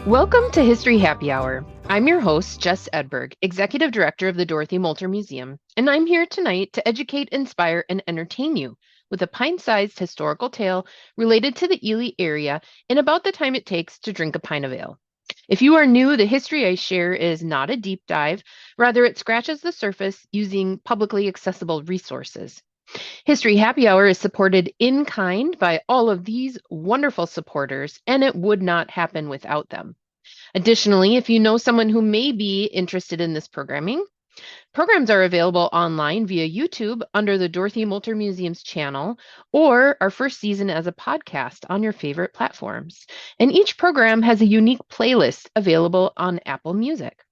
Welcome to History Happy Hour. I'm your host, Jess Edberg, Executive Director of the Dorothy Molter Museum, and I'm here tonight to educate, inspire, and entertain you with a pint-sized historical tale related to the Ely area in about the time it takes to drink a pint of ale. If you are new, the history I share is not a deep dive, rather it scratches the surface using publicly accessible resources. History Happy Hour is supported in kind by all of these wonderful supporters, and it would not happen without them. Additionally, if you know someone who may be interested in this programming, programs are available online via YouTube under the Dorothy Molter Museum's channel or our first season as a podcast on your favorite platforms. And each program has a unique playlist available on Apple Music.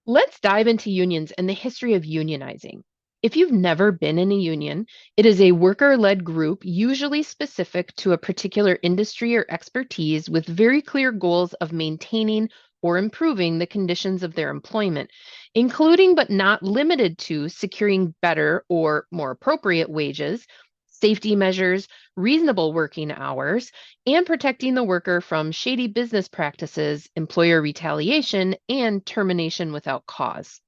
Let's dive into unions and the history of unionizing. If you've never been in a union, it is a worker-led group, usually specific to a particular industry or expertise with very clear goals of maintaining or improving the conditions of their employment, including but not limited to securing better or more appropriate wages, safety measures, reasonable working hours, and protecting the worker from shady business practices, employer retaliation, and termination without cause.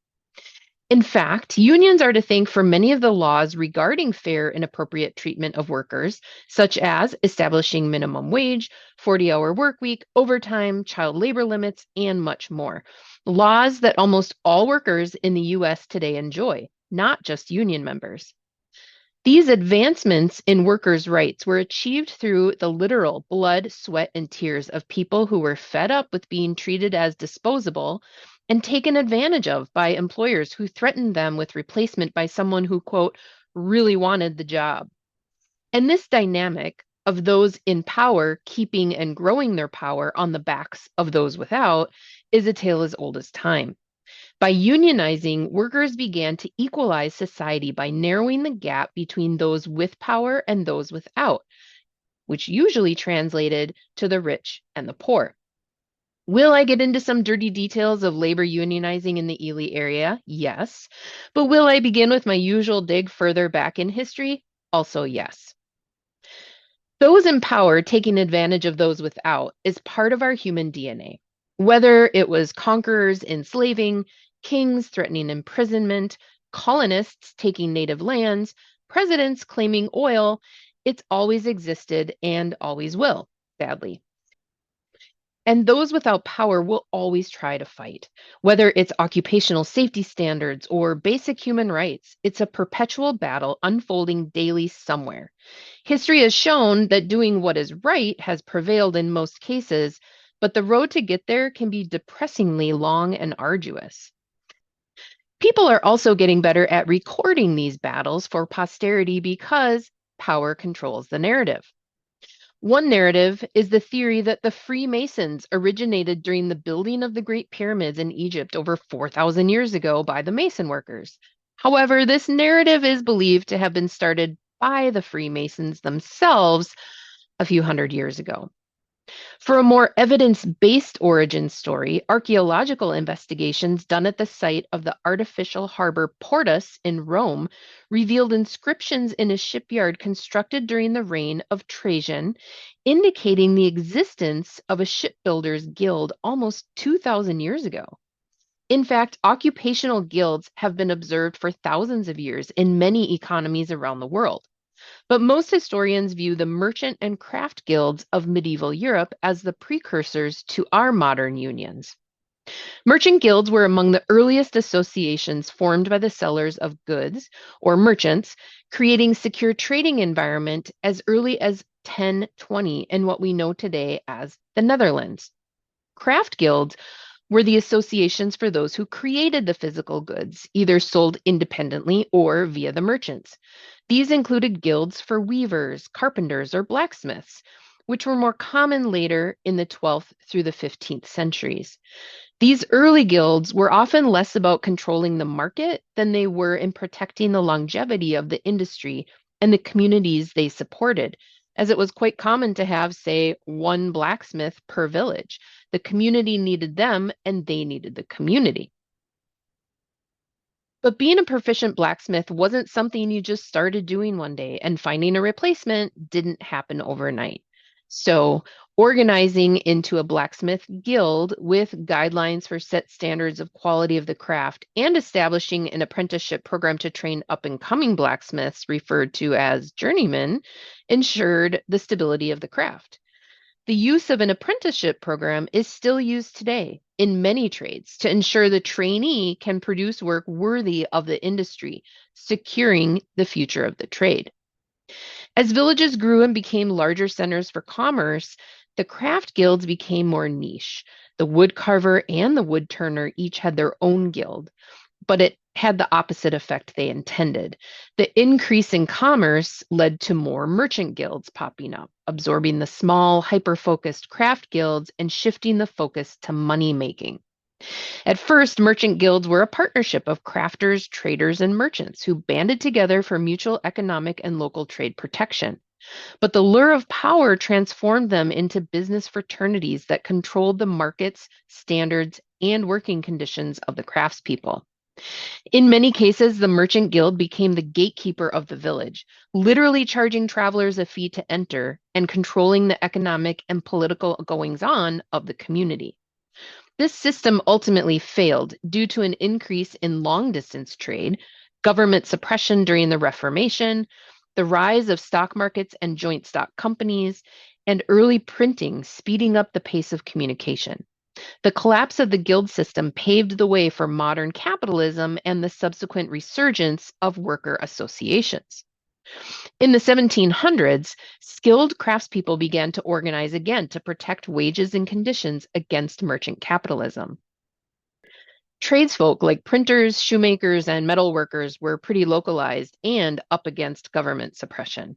In fact, unions are to thank for many of the laws regarding fair and appropriate treatment of workers, such as establishing minimum wage, 40-hour work week, overtime, child labor limits, and much more. Laws that almost all workers in the U.S. today enjoy, not just union members. These advancements in workers' rights were achieved through the literal blood, sweat, and tears of people who were fed up with being treated as disposable and taken advantage of by employers who threatened them with replacement by someone who, quote, really wanted the job. And this dynamic of those in power keeping and growing their power on the backs of those without is a tale as old as time. By unionizing, workers began to equalize society by narrowing the gap between those with power and those without, which usually translated to the rich and the poor. Will I get into some dirty details of labor unionizing in the Ely area? Yes. But will I begin with my usual dig further back in history? Also, yes. Those in power taking advantage of those without is part of our human DNA. Whether it was conquerors enslaving, kings threatening imprisonment, colonists taking native lands, presidents claiming oil, it's always existed and always will, sadly. And those without power will always try to fight. Whether it's occupational safety standards or basic human rights, it's a perpetual battle unfolding daily somewhere. History has shown that doing what is right has prevailed in most cases, but the road to get there can be depressingly long and arduous. People are also getting better at recording these battles for posterity because power controls the narrative. One narrative is the theory that the Freemasons originated during the building of the Great Pyramids in Egypt over 4,000 years ago by the Mason workers. However, this narrative is believed to have been started by the Freemasons themselves a few hundred years ago. For a more evidence-based origin story, archaeological investigations done at the site of the artificial harbor Portus in Rome revealed inscriptions in a shipyard constructed during the reign of Trajan, indicating the existence of a shipbuilders guild almost 2,000 years ago. In fact, occupational guilds have been observed for thousands of years in many economies around the world. But most historians view the merchant and craft guilds of medieval Europe as the precursors to our modern unions. Merchant guilds were among the earliest associations formed by the sellers of goods, or merchants, creating secure trading environment as early as 1020 in what we know today as the Netherlands. Craft guilds were the associations for those who created the physical goods, either sold independently or via the merchants. These included guilds for weavers, carpenters, or blacksmiths, which were more common later in the 12th through the 15th centuries. These early guilds were often less about controlling the market than they were in protecting the longevity of the industry and the communities they supported, as it was quite common to have, say, one blacksmith per village. The community needed them, and they needed the community. But being a proficient blacksmith wasn't something you just started doing one day, and finding a replacement didn't happen overnight. So organizing into a blacksmith guild with guidelines for set standards of quality of the craft, and establishing an apprenticeship program to train up-and-coming blacksmiths, referred to as journeymen, ensured the stability of the craft. The use of an apprenticeship program is still used today in many trades to ensure the trainee can produce work worthy of the industry, securing the future of the trade. As villages grew and became larger centers for commerce, the craft guilds became more niche. The woodcarver and the woodturner each had their own guild, but it had the opposite effect they intended. The increase in commerce led to more merchant guilds popping up, absorbing the small, hyper-focused craft guilds and shifting the focus to money making. At first, merchant guilds were a partnership of crafters, traders, and merchants who banded together for mutual economic and local trade protection. But the lure of power transformed them into business fraternities that controlled the markets, standards, and working conditions of the craftspeople. In many cases, the merchant guild became the gatekeeper of the village, literally charging travelers a fee to enter and controlling the economic and political goings-on of the community. This system ultimately failed due to an increase in long-distance trade, government suppression during the Reformation, the rise of stock markets and joint stock companies, and early printing speeding up the pace of communication. The collapse of the guild system paved the way for modern capitalism and the subsequent resurgence of worker associations. In the 1700s, skilled craftspeople began to organize again to protect wages and conditions against merchant capitalism. Tradesfolk like printers, shoemakers, and metalworkers were pretty localized and up against government suppression.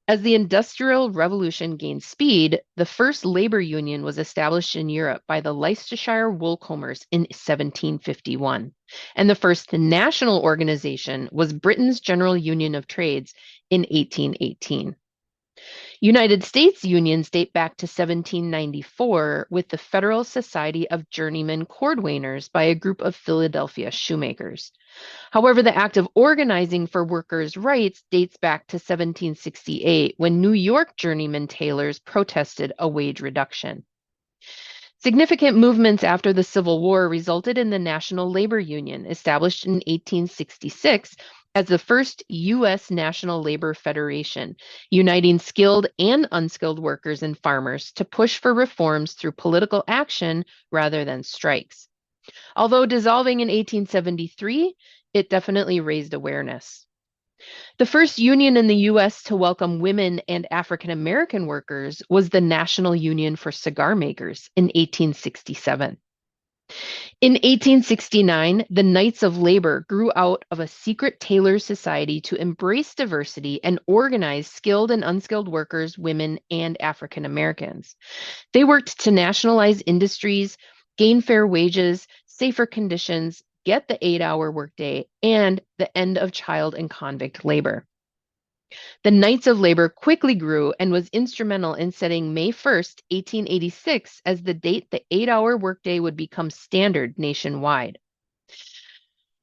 As the Industrial Revolution gained speed, the first labor union was established in Europe by the Leicestershire woolcombers in 1751, and the first national organization was Britain's General Union of Trades in 1818. United States unions date back to 1794 with the Federal Society of Journeymen Cordwainers by a group of Philadelphia shoemakers. However, the act of organizing for workers' rights dates back to 1768 when New York journeyman tailors protested a wage reduction. Significant movements after the Civil War resulted in the National Labor Union, established in 1866 as the first U.S. National Labor Federation, uniting skilled and unskilled workers and farmers to push for reforms through political action rather than strikes. Although dissolving in 1873, it definitely raised awareness. The first union in the U.S. to welcome women and African American workers was the National Union for Cigar Makers in 1867. In 1869, the Knights of Labor grew out of a secret tailor society to embrace diversity and organize skilled and unskilled workers, women, and African Americans. They worked to nationalize industries, gain fair wages, safer conditions, get the 8-hour workday, and the end of child and convict labor. The Knights of Labor quickly grew and was instrumental in setting May 1st, 1886 as the date the 8-hour workday would become standard nationwide.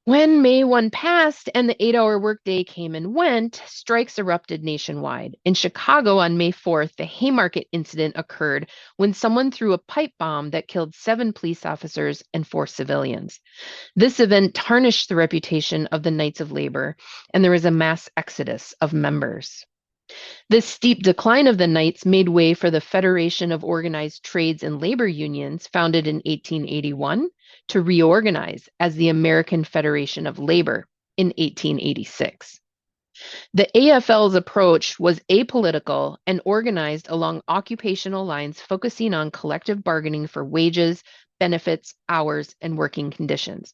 When May 1 passed and the 8-hour workday came and went, strikes erupted nationwide. In Chicago on May 4th, the Haymarket incident occurred when someone threw a pipe bomb that killed 7 police officers and 4 civilians. This event tarnished the reputation of the Knights of Labor, and there was a mass exodus of members. This steep decline of the Knights made way for the Federation of Organized Trades and Labor Unions, founded in 1881, to reorganize as the American Federation of Labor in 1886. The AFL's approach was apolitical and organized along occupational lines, focusing on collective bargaining for wages, benefits, hours, and working conditions.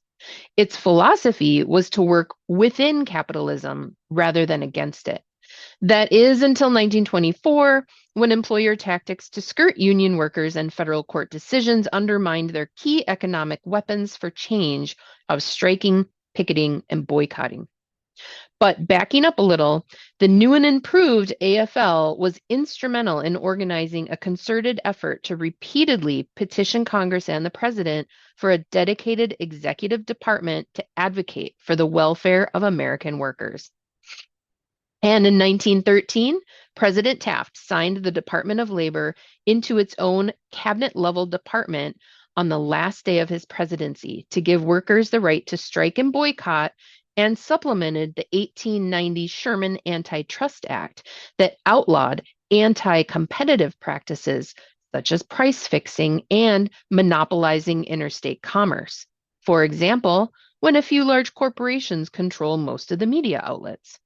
Its philosophy was to work within capitalism rather than against it. That is until 1924, when employer tactics to skirt union workers and federal court decisions undermined their key economic weapons for change of striking, picketing, and boycotting. But backing up a little, the new and improved AFL was instrumental in organizing a concerted effort to repeatedly petition Congress and the president for a dedicated executive department to advocate for the welfare of American workers. And in 1913, President Taft signed the Department of Labor into its own cabinet level department on the last day of his presidency to give workers the right to strike and boycott, and supplemented the 1890 Sherman Antitrust Act that outlawed anti competitive practices such as price fixing and monopolizing interstate commerce. For example, when a few large corporations control most of the media outlets.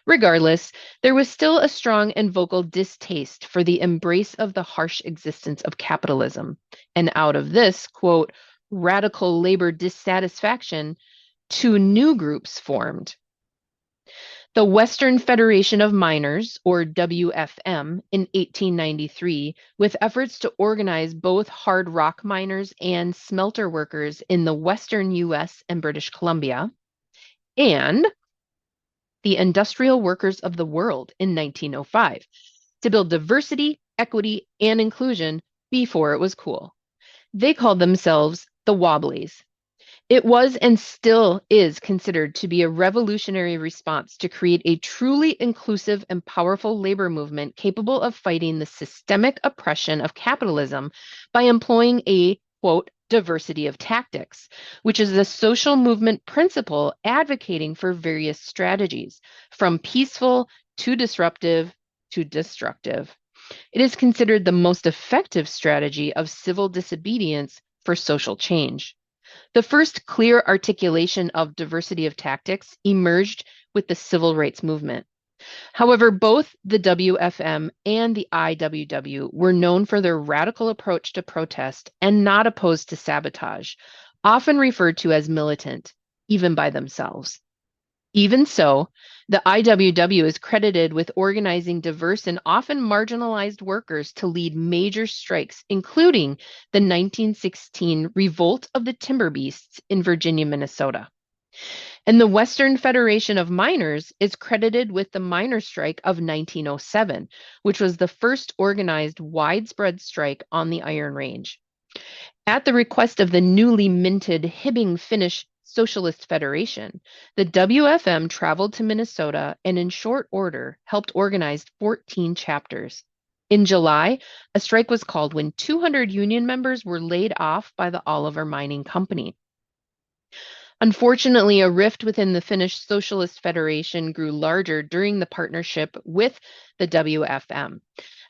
Regardless, there was still a strong and vocal distaste for the embrace of the harsh existence of capitalism. And out of this, quote, radical labor dissatisfaction, two new groups formed. The Western Federation of Miners, or WFM, in 1893, with efforts to organize both hard rock miners and smelter workers in the Western US and British Columbia, and the Industrial Workers of the World in 1905 to build diversity, equity, and inclusion before it was cool. They called themselves the Wobblies. It was and still is considered to be a revolutionary response to create a truly inclusive and powerful labor movement capable of fighting the systemic oppression of capitalism by employing a, quote, diversity of tactics, which is a social movement principle advocating for various strategies, from peaceful to disruptive to destructive. It is considered the most effective strategy of civil disobedience for social change. The first clear articulation of diversity of tactics emerged with the civil rights movement. However, both the WFM and the IWW were known for their radical approach to protest and not opposed to sabotage, often referred to as militant, even by themselves. Even so, the IWW is credited with organizing diverse and often marginalized workers to lead major strikes, including the 1916 Revolt of the Timber Beasts in Virginia, Minnesota. And the Western Federation of Miners is credited with the miners' strike of 1907, which was the first organized widespread strike on the Iron Range. At the request of the newly minted Hibbing Finnish Socialist Federation, the WFM traveled to Minnesota and in short order helped organize 14 chapters. In July, a strike was called when 200 union members were laid off by the Oliver Mining Company. Unfortunately, a rift within the Finnish Socialist Federation grew larger during the partnership with the WFM.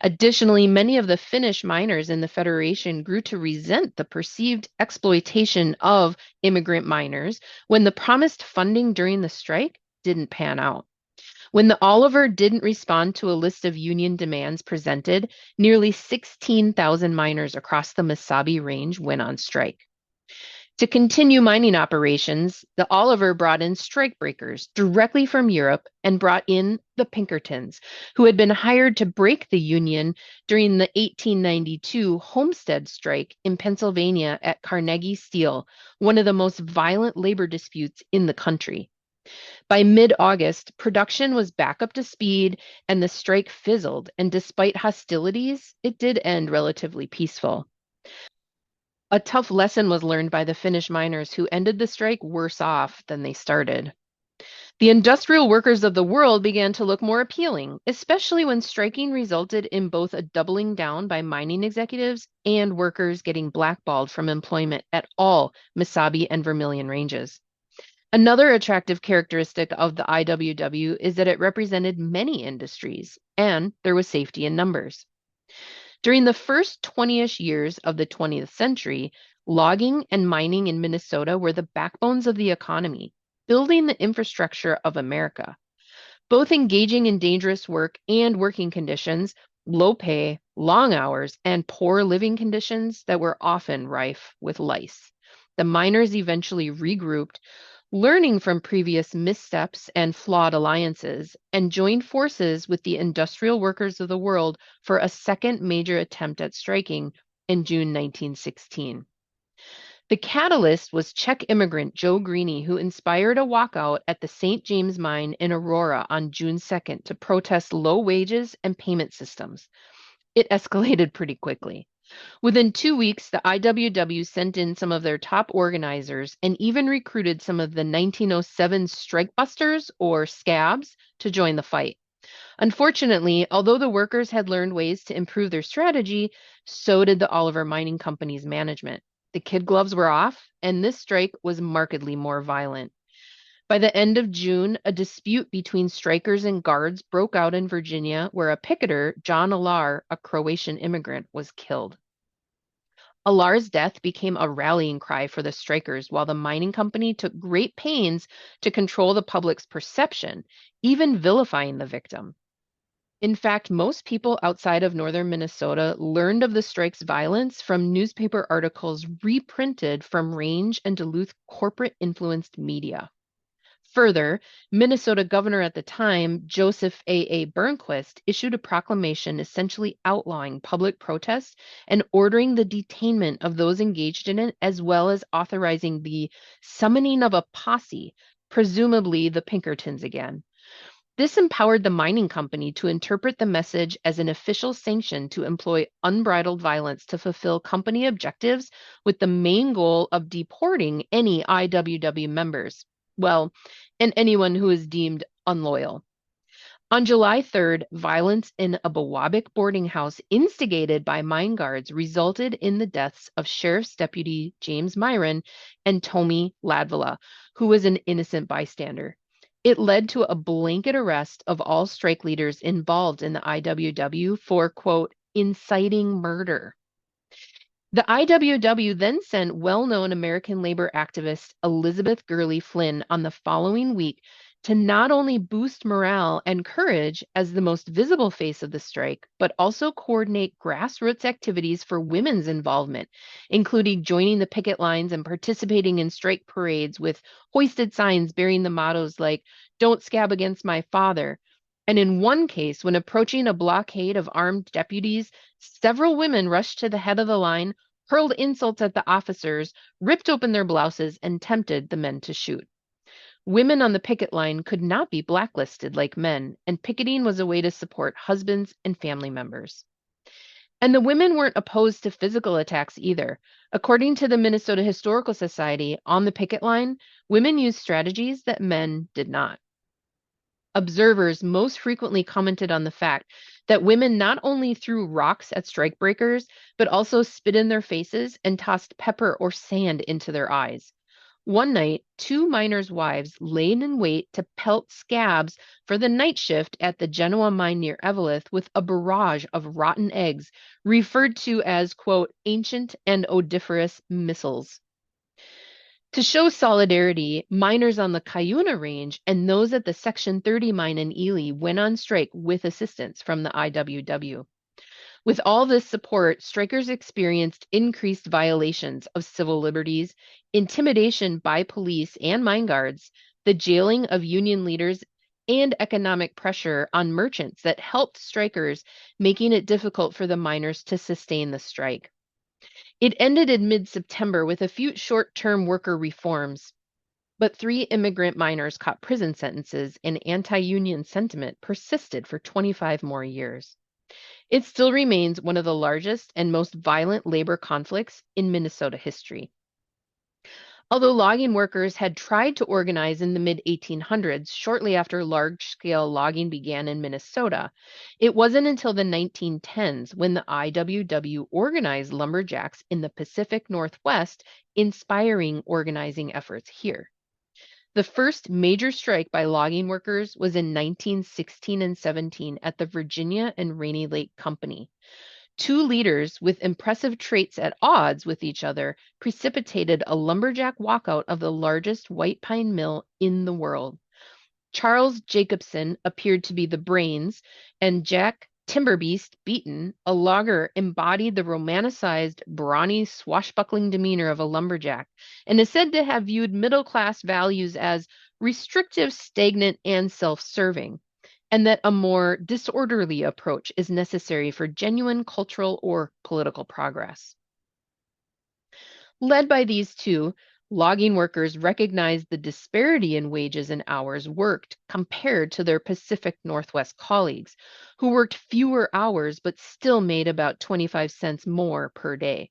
Additionally, many of the Finnish miners in the Federation grew to resent the perceived exploitation of immigrant miners when the promised funding during the strike didn't pan out. When the Oliver didn't respond to a list of union demands presented, nearly 16,000 miners across the Mesabi Range went on strike. To continue mining operations, the Oliver brought in strikebreakers directly from Europe and brought in the Pinkertons, who had been hired to break the union during the 1892 Homestead strike in Pennsylvania at Carnegie Steel, one of the most violent labor disputes in the country. By mid-August, production was back up to speed and the strike fizzled, and despite hostilities, it did end relatively peaceful. A tough lesson was learned by the Finnish miners who ended the strike worse off than they started. The industrial workers of the world began to look more appealing, especially when striking resulted in both a doubling down by mining executives and workers getting blackballed from employment at all Mesabi and Vermilion ranges. Another attractive characteristic of the IWW is that it represented many industries, and there was safety in numbers. During the first 20-ish years of the 20th century, logging and mining in Minnesota were the backbones of the economy, building the infrastructure of America. Both engaging in dangerous work and working conditions, low pay, long hours, and poor living conditions that were often rife with lice. The miners eventually regrouped, learning from previous missteps and flawed alliances, and joined forces with the industrial workers of the world for a second major attempt at striking in June 1916. The catalyst was Czech immigrant Joe Greene, who inspired a walkout at the St. James Mine in Aurora on June 2nd to protest low wages and payment systems. It escalated pretty quickly. Within 2 weeks, the IWW sent in some of their top organizers and even recruited some of the 1907 strike busters or scabs to join the fight. Unfortunately, although the workers had learned ways to improve their strategy, so did the Oliver Mining Company's management. The kid gloves were off, and this strike was markedly more violent. By the end of June, a dispute between strikers and guards broke out in Virginia, where a picketer, John Alar, a Croatian immigrant, was killed. Alar's death became a rallying cry for the strikers, while the mining company took great pains to control the public's perception, even vilifying the victim. In fact, most people outside of northern Minnesota learned of the strike's violence from newspaper articles reprinted from Range and Duluth corporate influenced media. Further, Minnesota governor at the time, Joseph A. Burnquist, issued a proclamation essentially outlawing public protest and ordering the detainment of those engaged in it, as well as authorizing the summoning of a posse, presumably the Pinkertons again. This empowered the mining company to interpret the message as an official sanction to employ unbridled violence to fulfill company objectives with the main goal of deporting any IWW members. Well, and anyone who is deemed unloyal. On July 3rd, violence in a Bewabic boarding house instigated by mine guards resulted in the deaths of Sheriff's Deputy James Myron and Tommy Ladvilla, who was an innocent bystander. It led to a blanket arrest of all strike leaders involved in the IWW for, quote, inciting murder. The IWW then sent well-known American labor activist Elizabeth Gurley Flynn on the following week to not only boost morale and courage as the most visible face of the strike, but also coordinate grassroots activities for women's involvement, including joining the picket lines and participating in strike parades with hoisted signs bearing the mottos like, "Don't scab against my father." And in one case, when approaching a blockade of armed deputies, several women rushed to the head of the line, hurled insults at the officers, ripped open their blouses, and tempted the men to shoot. Women on the picket line could not be blacklisted like men, and picketing was a way to support husbands and family members. And the women weren't opposed to physical attacks either. According to the Minnesota Historical Society, on the picket line, women used strategies that men did not. Observers most frequently commented on the fact that women not only threw rocks at strikebreakers, but also spit in their faces and tossed pepper or sand into their eyes. One night, two miners' wives laid in wait to pelt scabs for the night shift at the Genoa mine near Eveleth with a barrage of rotten eggs, referred to as, quote, ancient and odoriferous missiles. To show solidarity, miners on the Cuyuna Range and those at the Section 30 mine in Ely went on strike with assistance from the IWW. With all this support, strikers experienced increased violations of civil liberties, intimidation by police and mine guards, the jailing of union leaders, and economic pressure on merchants that helped strikers, making it difficult for the miners to sustain the strike. It ended in mid-September with a few short-term worker reforms, but 3 immigrant miners caught prison sentences and anti-union sentiment persisted for 25 more years. It still remains one of the largest and most violent labor conflicts in Minnesota history. Although logging workers had tried to organize in the mid-1800s, shortly after large-scale logging began in Minnesota, it wasn't until the 1910s when the IWW organized lumberjacks in the Pacific Northwest, inspiring organizing efforts here. The first major strike by logging workers was in 1916 and 17 at the Virginia and Rainy Lake Company. Two leaders with impressive traits at odds with each other precipitated a lumberjack walkout of the largest white pine mill in the world. Charles Jacobson appeared to be the brains, and Jack Timberbeast Beaton, a logger, embodied the romanticized, brawny, swashbuckling demeanor of a lumberjack, and is said to have viewed middle-class values as restrictive, stagnant, and self-serving, and that a more disorderly approach is necessary for genuine cultural or political progress. Led by these two, Logging workers recognized the disparity in wages and hours worked compared to their Pacific Northwest colleagues, who worked fewer hours but still made about 25 cents more per day.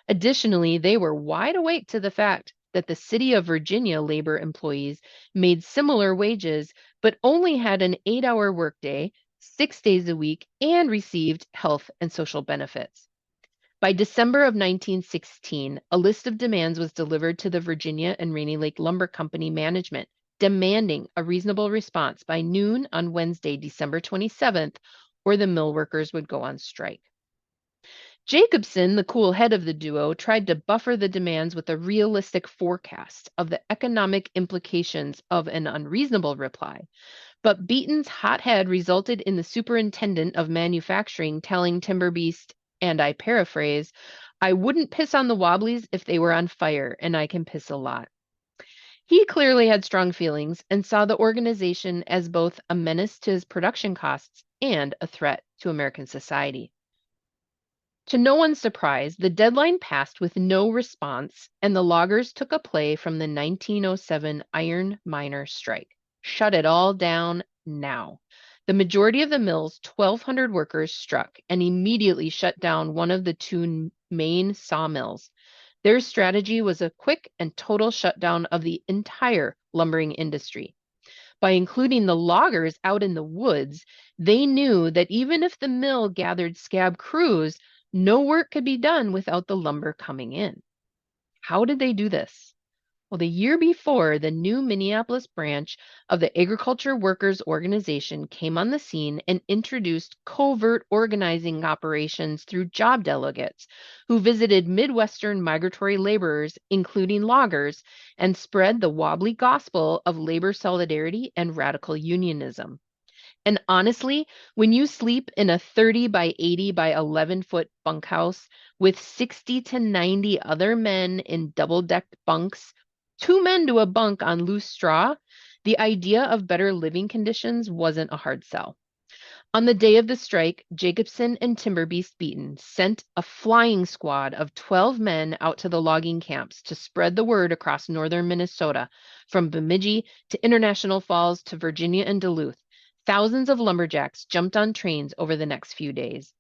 Additionally, they were wide awake to the fact that the city of Virginia labor employees made similar wages but only had an 8-hour workday, 6 days a week, and received health and social benefits. By December of 1916, a list of demands was delivered to the Virginia and Rainy Lake Lumber Company management, demanding a reasonable response by noon on Wednesday, December 27th, or the mill workers would go on strike. Jacobson, the cool head of the duo, tried to buffer the demands with a realistic forecast of the economic implications of an unreasonable reply. But Beaton's hot head resulted in the superintendent of manufacturing telling Timber Beast, and I paraphrase, "I wouldn't piss on the Wobblies if they were on fire, and I can piss a lot." He clearly had strong feelings and saw the organization as both a menace to his production costs and a threat to American society. To no one's surprise, the deadline passed with no response, and the loggers took a play from the 1907 iron miner strike. Shut it all down now. The majority of the mill's 1,200 workers struck and immediately shut down one of the two main sawmills. Their strategy was a quick and total shutdown of the entire lumbering industry. By including the loggers out in the woods, they knew that even if the mill gathered scab crews, no work could be done without the lumber coming in. How did they do this? Well, the year before, the new Minneapolis branch of the Agriculture Workers Organization came on the scene and introduced covert organizing operations through job delegates who visited Midwestern migratory laborers, including loggers, and spread the wobbly gospel of labor solidarity and radical unionism. And honestly, when you sleep in a 30 by 80 by 11-foot bunkhouse with 60 to 90 other men in double-decked bunks, 2 men to a bunk on loose straw, the idea of better living conditions wasn't a hard sell. On the day of the strike, Jacobson and Timberbeast Beaton sent a flying squad of 12 men out to the logging camps to spread the word across northern Minnesota, from Bemidji to International Falls to Virginia and Duluth. Thousands of lumberjacks jumped on trains over the next few days.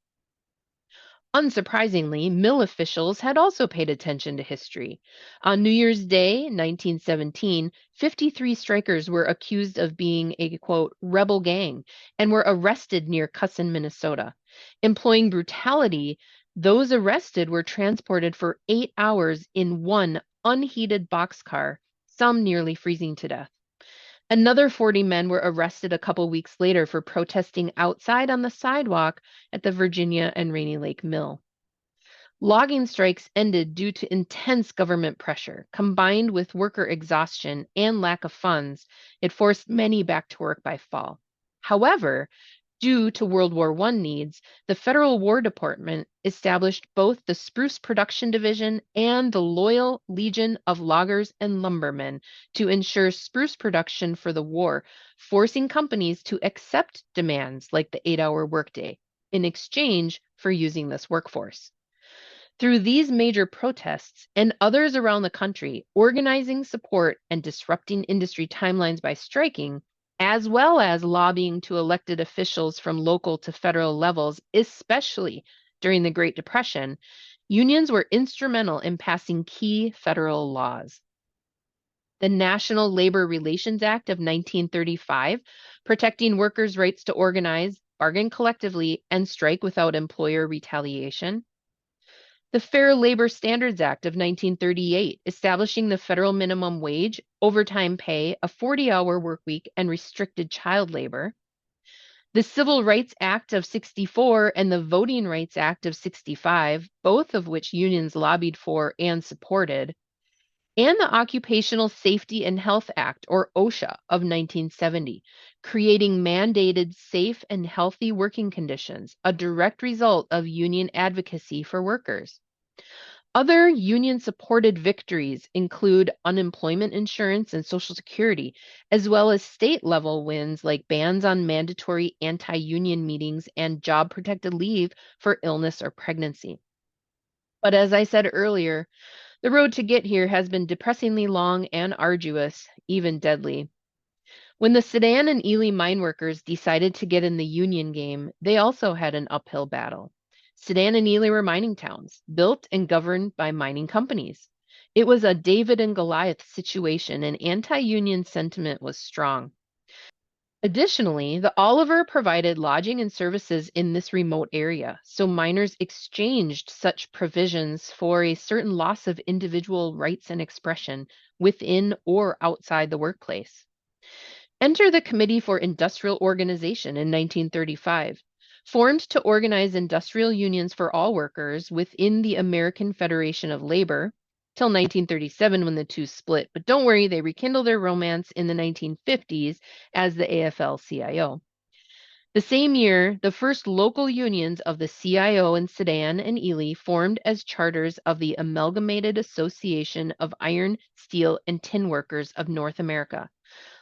Unsurprisingly, mill officials had also paid attention to history. On New Year's Day, 1917, 53 strikers were accused of being a, quote, rebel gang and were arrested near Cusson, Minnesota. Employing brutality, those arrested were transported for 8 hours in one unheated boxcar, some nearly freezing to death. Another 40 men were arrested a couple weeks later for protesting outside on the sidewalk at the Virginia and Rainy Lake Mill. Logging strikes ended due to intense government pressure, combined with worker exhaustion and lack of funds. It forced many back to work by fall. However, due to World War I needs, the Federal War Department established both the Spruce Production Division and the Loyal Legion of Loggers and Lumbermen to ensure spruce production for the war, forcing companies to accept demands like the 8-hour workday in exchange for using this workforce. Through these major protests and others around the country, organizing support and disrupting industry timelines by striking, as well as lobbying to elected officials from local to federal levels, especially during the Great Depression, unions were instrumental in passing key federal laws. The National Labor Relations Act of 1935, protecting workers' rights to organize, bargain collectively, and strike without employer retaliation. The Fair Labor Standards Act of 1938, establishing the federal minimum wage, overtime pay, a 40-hour work week, and restricted child labor. The Civil Rights Act of 64 and the Voting Rights Act of 65, both of which unions lobbied for and supported. And the Occupational Safety and Health Act, or OSHA, of 1970, creating mandated safe and healthy working conditions, a direct result of union advocacy for workers. Other union-supported victories include unemployment insurance and Social Security, as well as state-level wins like bans on mandatory anti-union meetings and job-protected leave for illness or pregnancy. But as I said earlier, The road to get here has been depressingly long and arduous, even deadly. When the Sedan and Ely mine workers decided to get in the union game, they also had an uphill battle. Sedan and Ely were mining towns, built and governed by mining companies. It was a David and Goliath situation, and anti-union sentiment was strong. Additionally, the Oliver provided lodging and services in this remote area, so miners exchanged such provisions for a certain loss of individual rights and expression within or outside the workplace. Enter the Committee for Industrial Organization in 1935, formed to organize industrial unions for all workers within the American Federation of Labor, till 1937 when the two split. But don't worry, they rekindled their romance in the 1950s as the AFL-CIO. The same year, the first local unions of the CIO in Sedan and Ely formed as charters of the Amalgamated Association of Iron, Steel, and Tin Workers of North America,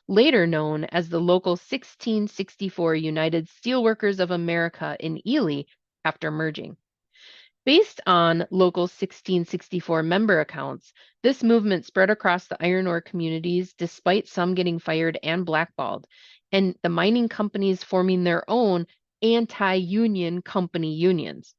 later known as the Local 1664 United Steelworkers of America in Ely after merging. Based on Local 1664 member accounts, this movement spread across the iron ore communities despite some getting fired and blackballed, and the mining companies forming their own anti-union company unions.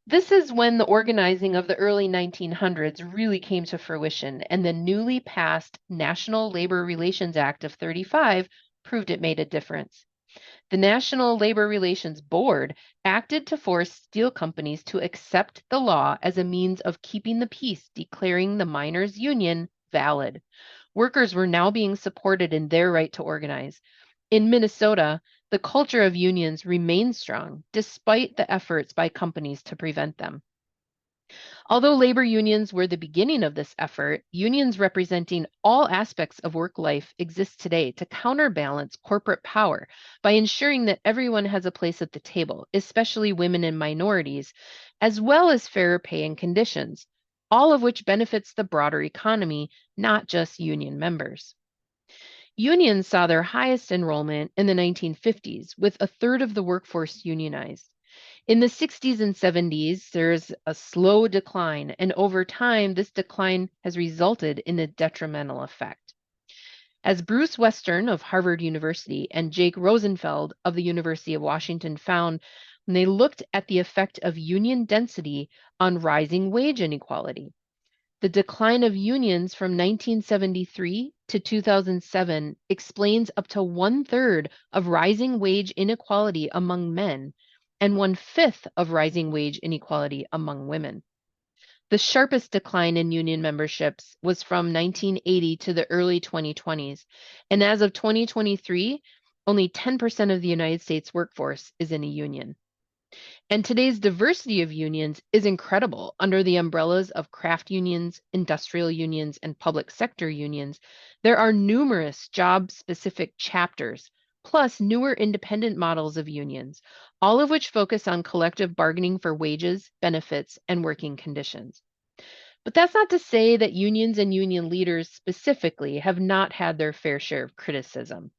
This is when the organizing of the early 1900s really came to fruition, and the newly passed National Labor Relations Act of 35 proved it made a difference. The National Labor Relations Board acted to force steel companies to accept the law as a means of keeping the peace, declaring the miners' union valid. Workers were now being supported in their right to organize. In Minnesota, the culture of unions remained strong despite the efforts by companies to prevent them. Although labor unions were the beginning of this effort, unions representing all aspects of work life exist today to counterbalance corporate power by ensuring that everyone has a place at the table, especially women and minorities, as well as fairer pay and conditions, all of which benefits the broader economy, not just union members. Unions saw their highest enrollment in the 1950s, with a third of the workforce unionized. In the 60s and 70s, there's a slow decline, and over time, this decline has resulted in a detrimental effect. As Bruce Western of Harvard University and Jake Rosenfeld of the University of Washington found when they looked at the effect of union density on rising wage inequality. The decline of unions from 1973 to 2007 explains up to 1/3 of rising wage inequality among men and 1/5 of rising wage inequality among women. The sharpest decline in union memberships was from 1980 to the early 2020s, and as of 2023, only 10% of the United States workforce is in a union. And today's diversity of unions is incredible. Under the umbrellas of craft unions, industrial unions, and public sector unions, there are numerous job-specific chapters, plus newer independent models of unions, all of which focus on collective bargaining for wages, benefits, and working conditions. But that's not to say that unions and union leaders specifically have not had their fair share of criticism.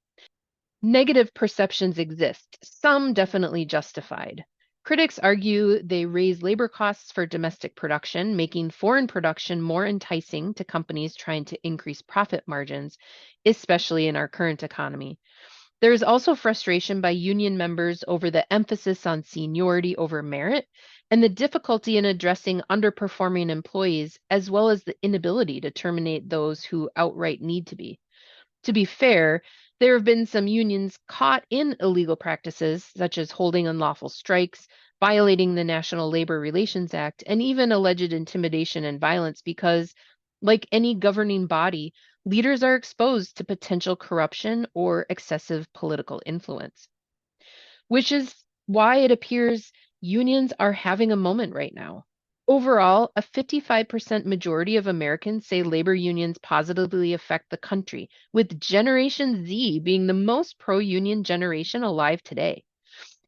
Negative perceptions exist, some definitely justified. Critics argue they raise labor costs for domestic production, making foreign production more enticing to companies trying to increase profit margins, especially in our current economy. There is also frustration by union members over the emphasis on seniority over merit and the difficulty in addressing underperforming employees, as well as the inability to terminate those who outright need to be. To be fair, there have been some unions caught in illegal practices, such as holding unlawful strikes, violating the National Labor Relations Act, and even alleged intimidation and violence because, like any governing body, leaders are exposed to potential corruption or excessive political influence. Which is why it appears unions are having a moment right now. Overall, a 55% majority of Americans say labor unions positively affect the country, with Generation Z being the most pro-union generation alive today.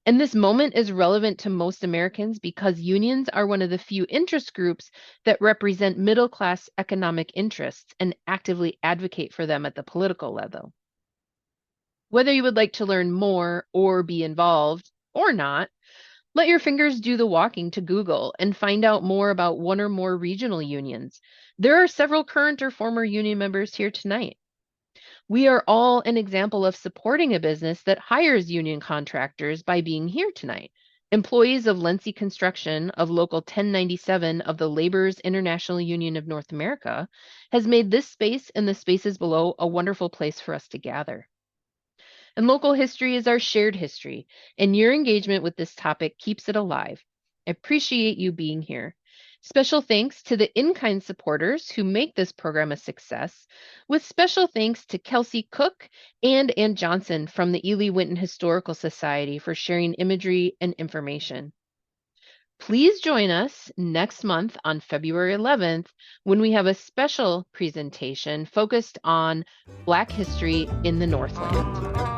And this moment is relevant to most Americans because unions are one of the few interest groups that represent middle-class economic interests and actively advocate for them at the political level. Whether you would like to learn more or be involved or not, Let your fingers do the walking to Google and find out more about one or more regional unions. There are several current or former union members here tonight. We are all an example of supporting a business that hires union contractors by being here tonight. Employees of Lency Construction of Local 1097 of the Laborers International Union of North America has made this space and the spaces below a wonderful place for us to gather. And local history is our shared history, and your engagement with this topic keeps it alive. I appreciate you being here. Special thanks to the in-kind supporters who make this program a success, with special thanks to Kelsey Cook and Ann Johnson from the Ely Winton Historical Society for sharing imagery and information. Please join us next month on February 11th when we have a special presentation focused on Black history in the Northland.